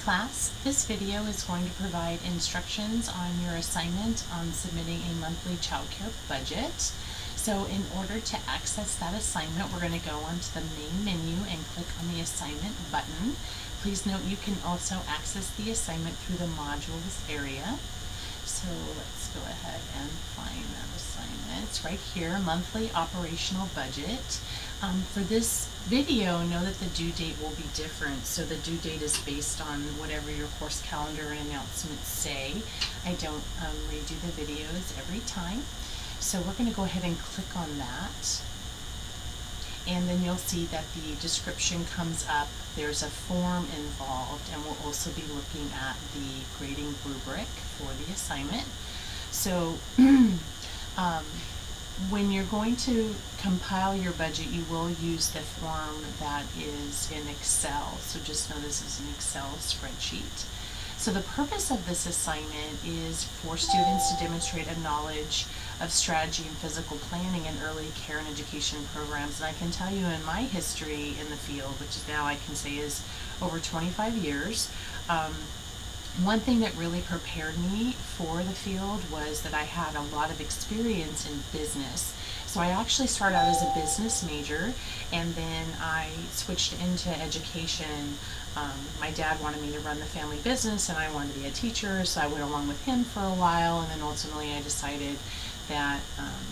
Class, this video is going to provide instructions on your assignment on submitting a monthly childcare budget. So in order to access that assignment, we're going to go onto the main menu and click on the assignment button. Please note you can also access the assignment through the modules area. So let's go ahead and find that assignment. It's right here, monthly operational budget. For this video, know that the due date will be different. So the due date is based on whatever your course calendar and announcements say. I don't redo the videos every time. So we're going to go ahead and click on that. And then you'll see that the description comes up. There's a form involved, and we'll also be looking at the grading rubric for the assignment. So when you're going to compile your budget, you will use the form that is in Excel. So just know this is an Excel spreadsheet. So the purpose of this assignment is for students to demonstrate a knowledge of strategy and physical planning in early care and education programs. And I can tell you in my history in the field, which now I can say is over 25 years, one thing that really prepared me for the field was that I had a lot of experience in business. So I actually started out as a business major, and then I switched into education. My dad wanted me to run the family business, and I wanted to be a teacher, so I went along with him for a while, and then ultimately I decided that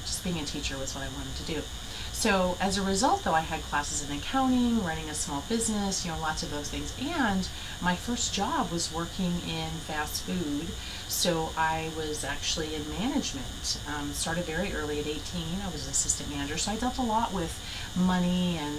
just being a teacher was what I wanted to do. So as a result, though, I had classes in accounting, running a small business, lots of those things. And my first job was working in fast food. So I was actually in management. Started very early at 18. I was an assistant manager. So I dealt a lot with money and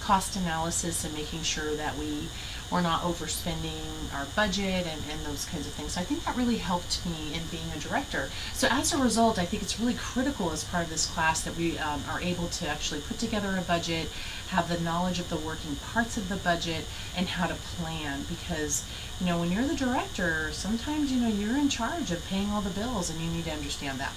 cost analysis and making sure that we were not overspending our budget and those kinds of things. So I think that really helped me in being a director. So as a result, I think it's really critical as part of this class that we are able to actually put together a budget, have the knowledge of the working parts of the budget, and how to plan. Because when you're the director, sometimes you're in charge of paying all the bills, and you need to understand that.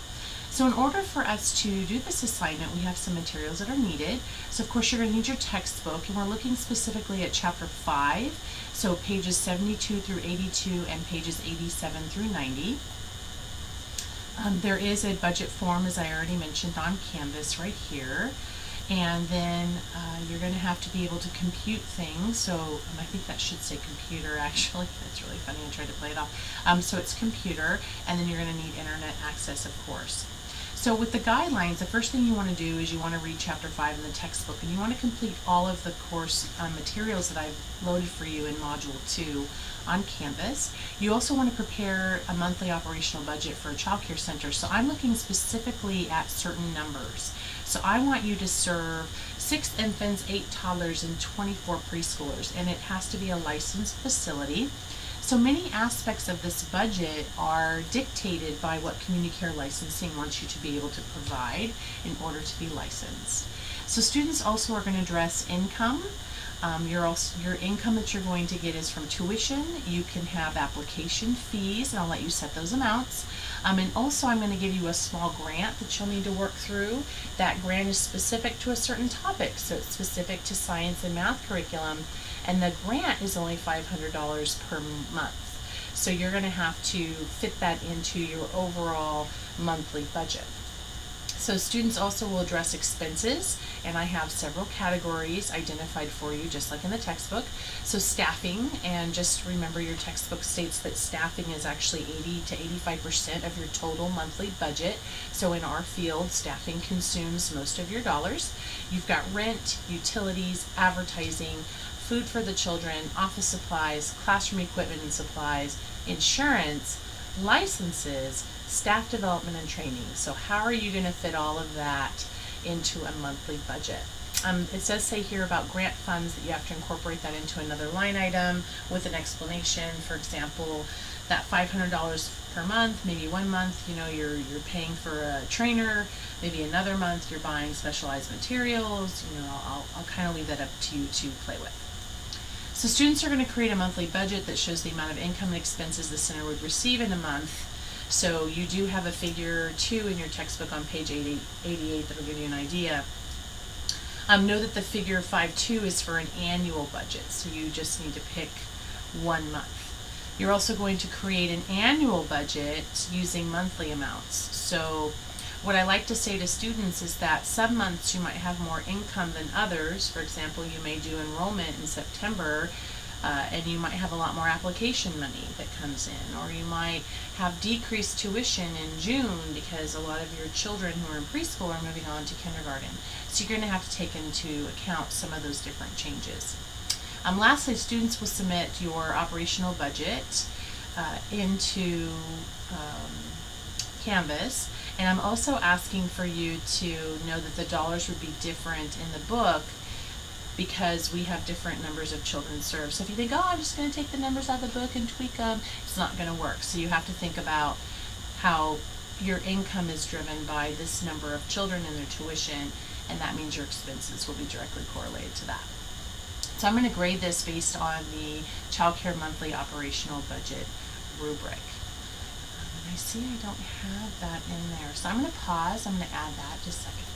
So in order for us to do this assignment, we have some materials that are needed. So of course you're going to need your textbook, and we're looking specifically at chapter 5, so pages 72 through 82 and pages 87 through 90. There is a budget form, as I already mentioned, on Canvas right here. And then you're going to have to be able to compute things. So I think that should say computer, actually. That's really funny. I tried to play it off. So it's computer, and then you're going to need internet access, of course. So with the guidelines, the first thing you want to do is you want to read chapter 5 in the textbook, and you want to complete all of the course materials that I've loaded for you in module 2 on Canvas. You also want to prepare a monthly operational budget for a child care center. So I'm looking specifically at certain numbers. So I want you to serve 6 infants, 8 toddlers, and 24 preschoolers, and it has to be a licensed facility. So many aspects of this budget are dictated by what community care licensing wants you to be able to provide in order to be licensed. So students also are going to address income. Your income that you're going to get is from tuition. You can have application fees, and I'll let you set those amounts. And also I'm going to give you a small grant that you'll need to work through. That grant is specific to a certain topic, so it's specific to science and math curriculum, and the grant is only $500 per month. So you're going to have to fit that into your overall monthly budget. So students also will address expenses, and I have several categories identified for you, just like in the textbook. So staffing, and just remember your textbook states that staffing is actually 80 to 85% of your total monthly budget. So in our field, staffing consumes most of your dollars. You've got rent, utilities, advertising, food for the children, office supplies, classroom equipment and supplies, insurance, licenses, staff development and training. So how are you going to fit all of that into a monthly budget? It does say here about grant funds that you have to incorporate that into another line item with an explanation. For example, that $500 per month, maybe one month, you're paying for a trainer, maybe another month you're buying specialized materials. I'll kind of leave that up to you to play with. So students are going to create a monthly budget that shows the amount of income and expenses the center would receive in a month. So you do have a figure 2 in your textbook on page 88 that will give you an idea. Know that the figure 5.2 is for an annual budget, so you just need to pick 1 month. You're also going to create an annual budget using monthly amounts. So what I like to say to students is that some months you might have more income than others. For example, you may do enrollment in September, and you might have a lot more application money that comes in, or you might have decreased tuition in June because a lot of your children who are in preschool are moving on to kindergarten. So you're going to have to take into account some of those different changes. Lastly, students will submit your operational budget into Canvas, and I'm also asking for you to know that the dollars would be different in the book because we have different numbers of children served. So if you think, oh, I'm just going to take the numbers out of the book and tweak them, it's not going to work. So you have to think about how your income is driven by this number of children and their tuition, and that means your expenses will be directly correlated to that. So I'm going to grade this based on the Childcare Monthly Operational Budget rubric. And I see I don't have that in there. So I'm going to pause. I'm going to add that just a second.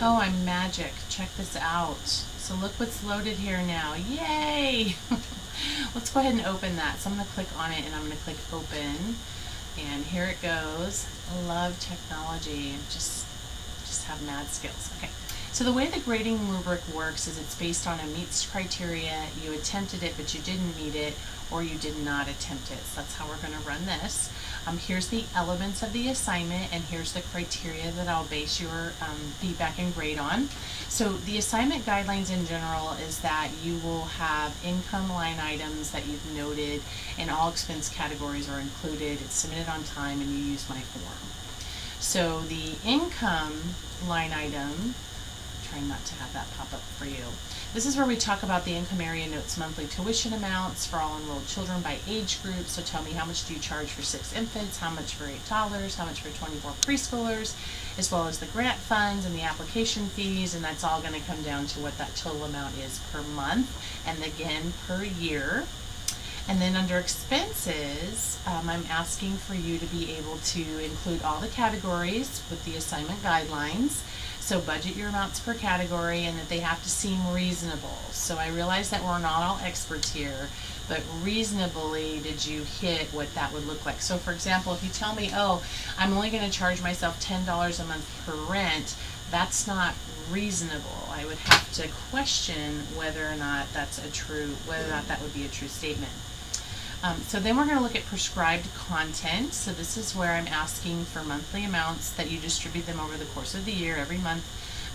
Oh, I'm magic. Check this out. So look what's loaded here now. Yay! Let's go ahead and open that. So I'm going to click on it and I'm going to click open. And here it goes. I love technology. Just have mad skills. Okay. So the way the grading rubric works is it's based on a meets criteria. You attempted it, but you didn't meet it, or you did not attempt it. So that's how we're going to run this. Here's the elements of the assignment, and here's the criteria that I'll base your feedback and grade on. So the assignment guidelines in general is that you will have income line items that you've noted, and all expense categories are included. It's submitted on time, and you use my form. So the income line item, trying not to have that pop up for you. This is where we talk about the income area notes monthly tuition amounts for all enrolled children by age group. So tell me, how much do you charge for 6 infants, how much for $8, how much for 24 preschoolers, as well as the grant funds and the application fees, and that's all going to come down to what that total amount is per month, and again per year. And then under expenses, I'm asking for you to be able to include all the categories with the assignment guidelines. So budget your amounts per category, and that they have to seem reasonable. So I realize that we're not all experts here, but reasonably did you hit what that would look like? So for example, if you tell me, oh, I'm only going to charge myself $10 a month per rent, that's not reasonable. I would have to question whether or not that's a true, whether or not that would be a true statement. So then we're going to look at prescribed content. So this is where I'm asking for monthly amounts that you distribute them over the course of the year. Every month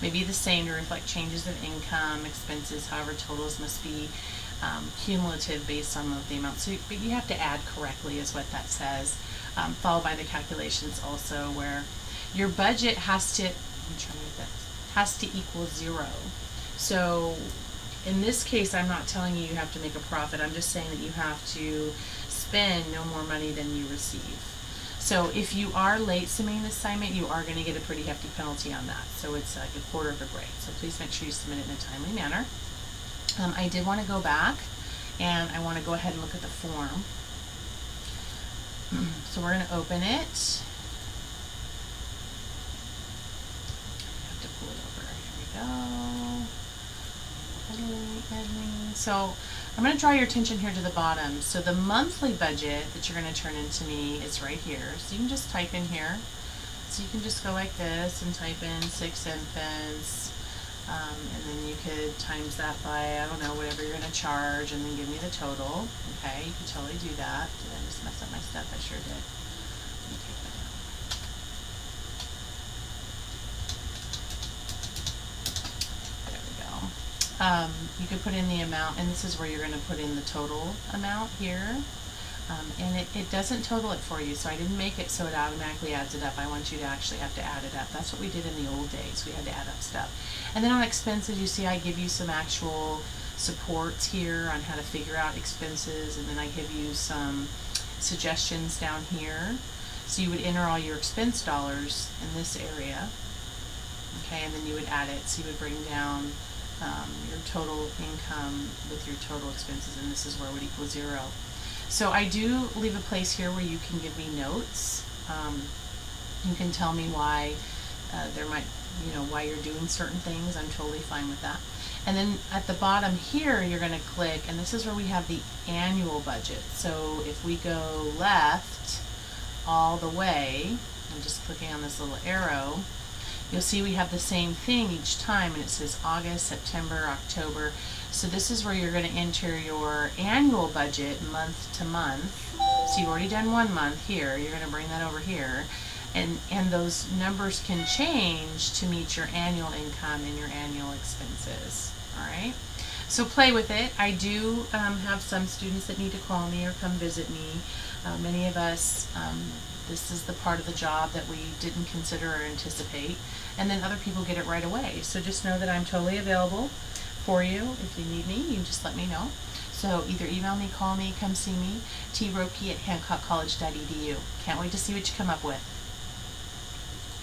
may be the same to reflect changes of income, expenses, however totals must be cumulative based on the amounts. So but you have to add correctly is what that says, followed by the calculations also where your budget has to, has to equal 0. So in this case, I'm not telling you you have to make a profit. I'm just saying that you have to spend no more money than you receive. So if you are late submitting the assignment, you are going to get a pretty hefty penalty on that. So it's like a quarter of a grade. So please make sure you submit it in a timely manner. I did want to go back, and I want to go ahead and look at the form. So we're going to open it. I have to pull it over. Here we go. So I'm going to draw your attention here to the bottom. So the monthly budget that you're going to turn into me is right here. So you can just type in here. So you can just go like this and type in 6 infants, and then you could times that by, I don't know, whatever you're going to charge, and then give me the total. Okay, you could totally do that. Did I just mess up my step? I sure did. Let me take that out. You could put in the amount, and this is where you're going to put in the total amount here, and it doesn't total it for you, so I didn't make it so it automatically adds it up. I want you to actually have to add it up. That's what we did in the old days. We had to add up stuff. And then on expenses, you see I give you some actual supports here on how to figure out expenses, and then I give you some suggestions down here. So you would enter all your expense dollars in this area, okay, and then you would add it. So you would bring down your total income with your total expenses, and this is where it would equal 0. So I do leave a place here where you can give me notes. You can tell me why there might, why you're doing certain things. I'm totally fine with that. And then at the bottom here, you're going to click, and this is where we have the annual budget. So if we go left all the way, I'm just clicking on this little arrow, you'll see we have the same thing each time, and it says August, September, October. So this is where you're going to enter your annual budget month to month. So you've already done 1 month here, you're going to bring that over here. And those numbers can change to meet your annual income and your annual expenses. All right? So play with it. I do have some students that need to call me or come visit me. Many of us, this is the part of the job that we didn't consider or anticipate. And then other people get it right away. So just know that I'm totally available for you. If you need me, you can just let me know. So either email me, call me, come see me, tropke@hancockcollege.edu. Can't wait to see what you come up with.